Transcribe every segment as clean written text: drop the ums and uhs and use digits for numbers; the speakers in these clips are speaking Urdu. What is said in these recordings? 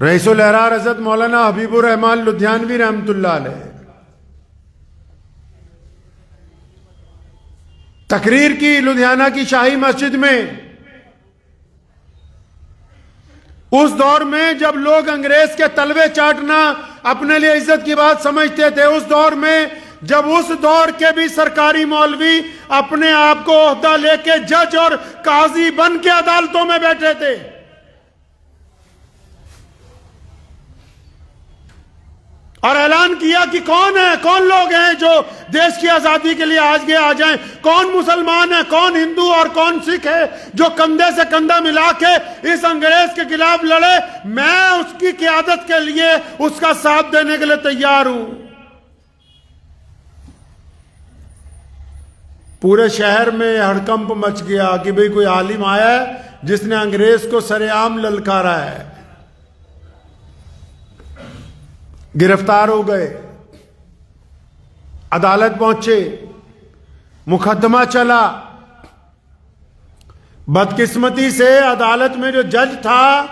رئیس الاحرار حضرت مولانا حبیب الرحمان لدھیانوی رحمۃ اللہ علیہ تقریر کی لدھیانہ کی شاہی مسجد میں، اس دور میں جب لوگ انگریز کے تلوے چاٹنا اپنے لیے عزت کی بات سمجھتے تھے، اس دور میں جب اس دور کے بھی سرکاری مولوی اپنے آپ کو عہدہ لے کے جج اور قاضی بن کے عدالتوں میں بیٹھے تھے، اور اعلان کیا کہ کون لوگ ہیں جو دیش کی آزادی کے لیے آگے آ جائیں، کون مسلمان ہے، کون ہندو اور کون سکھ ہے جو کندھے سے کندھا ملا کے اس انگریز کے خلاف لڑے، میں اس کی قیادت کے لیے اس کا ساتھ دینے کے لیے تیار ہوں۔ پورے شہر میں ہڑکمپ مچ گیا کہ بھئی کوئی عالم آیا ہے جس نے انگریز کو سر عام للکارا ہے۔ گرفتار ہو گئے، عدالت پہنچے، مقدمہ چلا۔ بدقسمتی سے عدالت میں جو جج تھا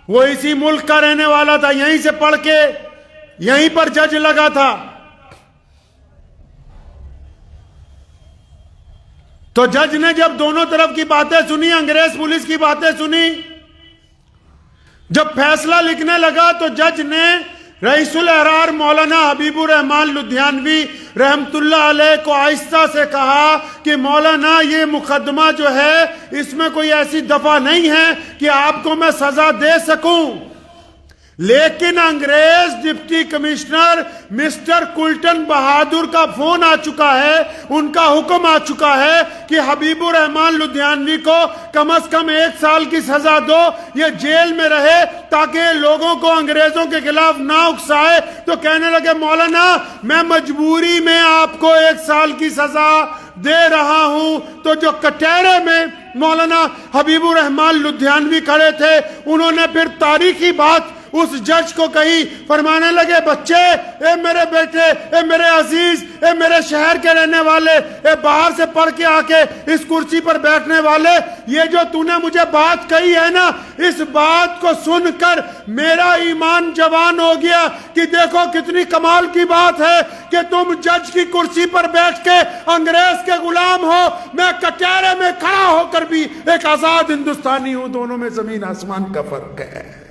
وہ اسی ملک کا رہنے والا تھا، یہیں سے پڑھ کے یہیں پر جج لگا تھا۔ تو جج نے جب دونوں طرف کی باتیں سنی، انگریز پولیس کی باتیں سنی، جب فیصلہ لکھنے لگا تو جج نے رئیس الاحرار مولانا حبیب الرحمان لدھیانوی رحمت اللہ علیہ کو آہستہ سے کہا کہ مولانا یہ مقدمہ جو ہے اس میں کوئی ایسی دفعہ نہیں ہے کہ آپ کو میں سزا دے سکوں، لیکن انگریز ڈپٹی کمشنر مسٹر کلٹن بہادر کا فون آ چکا ہے، ان کا حکم آ چکا ہے کہ حبیب الرحمان لدھیانوی کو کم از کم 1 سال کی سزا دو، یہ جیل میں رہے تاکہ لوگوں کو انگریزوں کے خلاف نہ اکسائے۔ تو کہنے لگے مولانا میں مجبوری میں آپ کو 1 سال کی سزا دے رہا ہوں۔ تو جو کٹہرے میں مولانا حبیب الرحمان لدھیانوی کھڑے تھے، انہوں نے پھر تاریخی بات اس جج کو کہی، فرمانے لگے بچے، اے میرے بیٹے، اے میرے عزیز، اے میرے شہر کے رہنے والے، اے باہر سے پڑھ کے آ کے اس کرسی پر بیٹھنے والے، یہ جو تو نے مجھے بات کہی ہے نا، اس بات کو سن کر میرا ایمان جوان ہو گیا کہ دیکھو کتنی کمال کی بات ہے کہ تم جج کی کرسی پر بیٹھ کے انگریز کے غلام ہو، میں کٹہرے میں کھڑا ہو کر بھی ایک آزاد ہندوستانی ہوں، دونوں میں زمین آسمان کا فرق ہے۔